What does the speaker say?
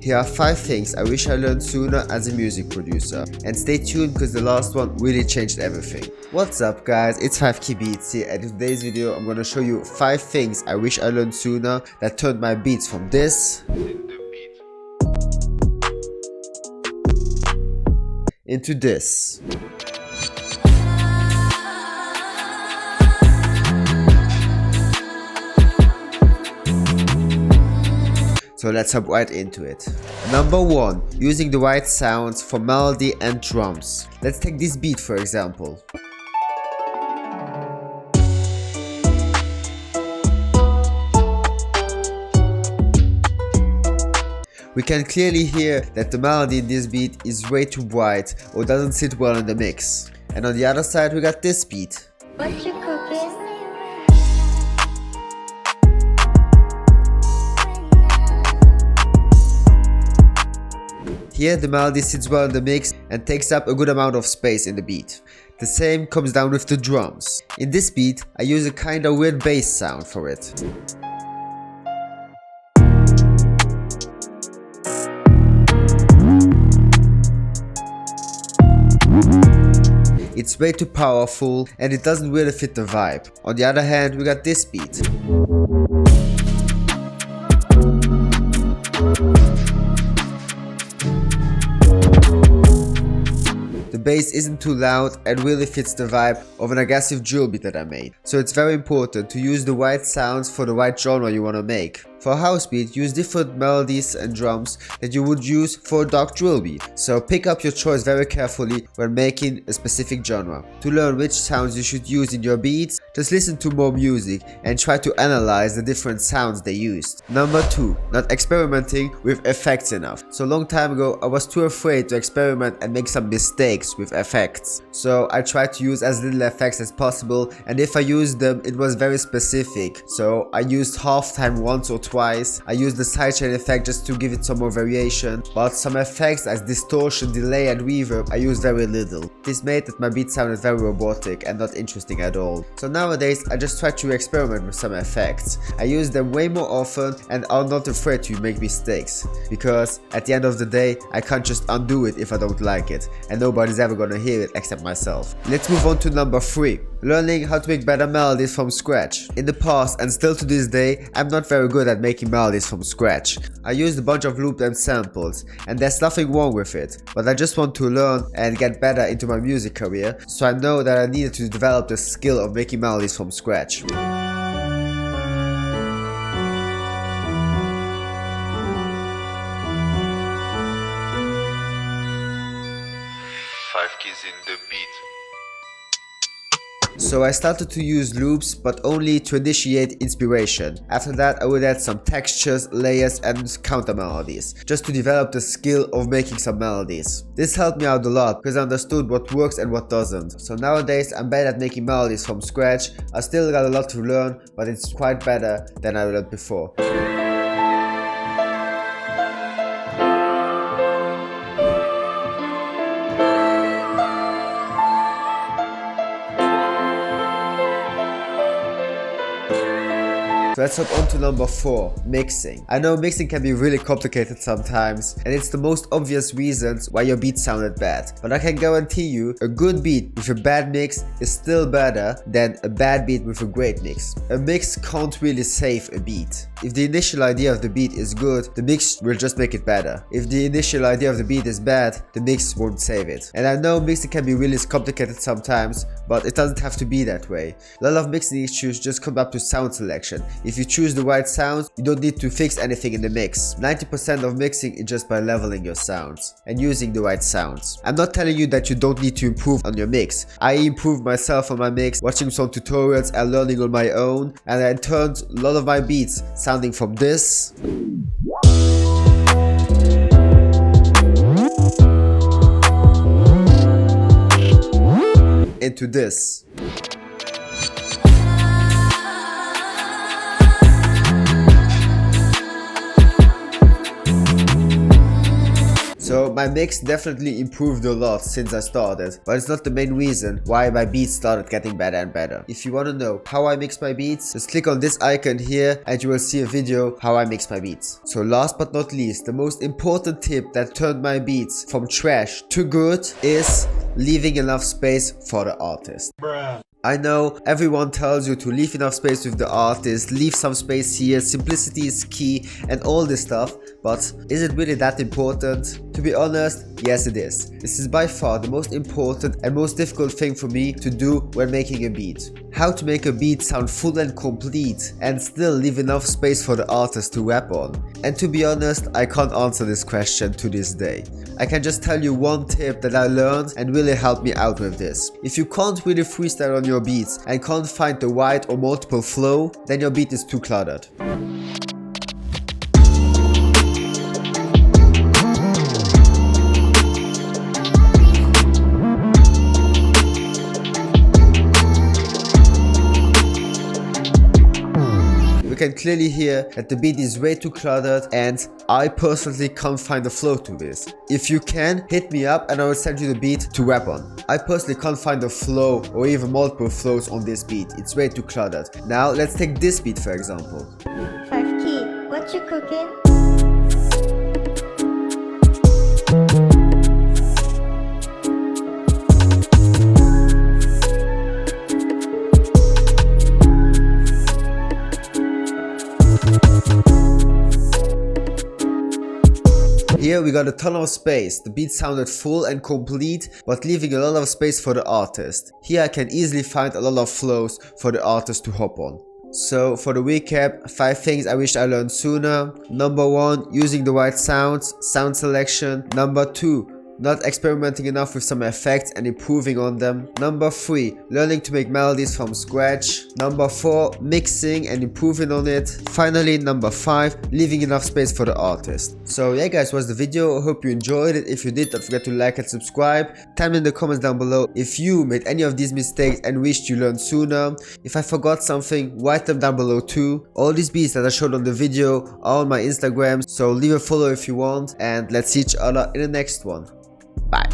Here are 5 things I wish I learned sooner as a music producer. And stay tuned because the last one really changed everything. What's up guys, it's 5K Beats here, and in today's video I'm gonna show you 5 things I wish I learned sooner that turned my beats from this into this. So let's hop right into it. Number 1. Using the right sounds for melody and drums. Let's take this beat for example. We can clearly hear that the melody in this beat is way too bright or doesn't sit well in the mix. And on the other side we got this beat. What you cooking? Here the melody sits well in the mix and takes up a good amount of space in the beat. The same comes down with the drums. In this beat I use a kinda weird bass sound for it. It's way too powerful and it doesn't really fit the vibe. On the other hand we got this beat. The bass isn't too loud and really fits the vibe of an aggressive drill beat that I made. So it's very important to use the right sounds for the right genre you want to make. For a house beat, use different melodies and drums that you would use for a dark drill beat. So pick up your choice very carefully when making a specific genre. To learn which sounds you should use in your beats, just listen to more music and try to analyze the different sounds they used. Number 2. Not experimenting with effects enough. So a long time ago I was too afraid to experiment and make some mistakes with effects. So I tried to use as little effects as possible, and if I used them it was very specific. So I used halftime once or twice. I used the sidechain effect just to give it some more variation, but some effects as distortion, delay and reverb I used very little. This made that my beat sounded very robotic and not interesting at all. So nowadays I just try to experiment with some effects. I use them way more often and I'm not afraid to make mistakes, because at the end of the day I can't just undo it if I don't like it, and nobody's ever gonna hear it except myself. Let's move on to number 3. Learning how to make better melodies from scratch. In the past and still to this day, I'm not very good at making melodies from scratch. I used a bunch of loops and samples, and there's nothing wrong with it, but I just want to learn and get better into my music career, so I know that I needed to develop the skill of making melodies from scratch. 5K's in the beat. So I started to use loops, but only to initiate inspiration. After that I would add some textures, layers and counter melodies, just to develop the skill of making some melodies. This helped me out a lot because I understood what works and what doesn't. So nowadays I'm better at making melodies from scratch. I still got a lot to learn, but it's quite better than I learned before. So let's hop on to number 4, mixing. I know mixing can be really complicated sometimes, and it's the most obvious reasons why your beat sounded bad. But I can guarantee you, a good beat with a bad mix is still better than a bad beat with a great mix. A mix can't really save a beat. If the initial idea of the beat is good, the mix will just make it better. If the initial idea of the beat is bad, the mix won't save it. And I know mixing can be really complicated sometimes, but it doesn't have to be that way. A lot of mixing issues just come up to sound selection. If you choose the right sounds, you don't need to fix anything in the mix. 90% of mixing is just by leveling your sounds and using the right sounds. I'm not telling you that you don't need to improve on your mix. I improved myself on my mix, watching some tutorials and learning on my own, and I turned a lot of my beats sounding from this into this. So my mix definitely improved a lot since I started, but it's not the main reason why my beats started getting better and better. If you want to know how I mix my beats, just click on this icon here and you will see a video how I mix my beats. So last but not least, the most important tip that turned my beats from trash to good is leaving enough space for the artist. Bruh. I know everyone tells you to leave enough space with the artist, leave some space here, simplicity is key and all this stuff, but is it really that important? To be honest, yes it is. This is by far the most important and most difficult thing for me to do when making a beat. How to make a beat sound full and complete and still leave enough space for the artist to rap on. And to be honest, I can't answer this question to this day. I can just tell you one tip that I learned and really helped me out with this. If you can't really freestyle on your beats and can't find the right or multiple flow, then your beat is too cluttered. You can clearly hear that the beat is way too cluttered and I personally can't find a flow to this. If you can, hit me up and I will send you the beat to rap on. I personally can't find a flow or even multiple flows on this beat. It's way too cluttered. Now let's take this beat for example. 5Key, what you cooking? Here we got a ton of space, the beat sounded full and complete, but leaving a lot of space for the artist. Here I can easily find a lot of flows for the artist to hop on. So for the recap, 5 things I wish I learned sooner. Number 1, using the right sounds, sound selection. Number 2, not experimenting enough with some effects and improving on them. Number 3, learning to make melodies from scratch. Number 4, mixing and improving on it. Finally, number 5, leaving enough space for the artist. So yeah guys, was the video. I hope you enjoyed it. If you did, don't forget to like and subscribe. Tell me in the comments down below if you made any of these mistakes and wished you learned sooner. If I forgot something, write them down below too. All these beats that I showed on the video are on my Instagram, so leave a follow if you want, and let's see each other in the next one. Bye.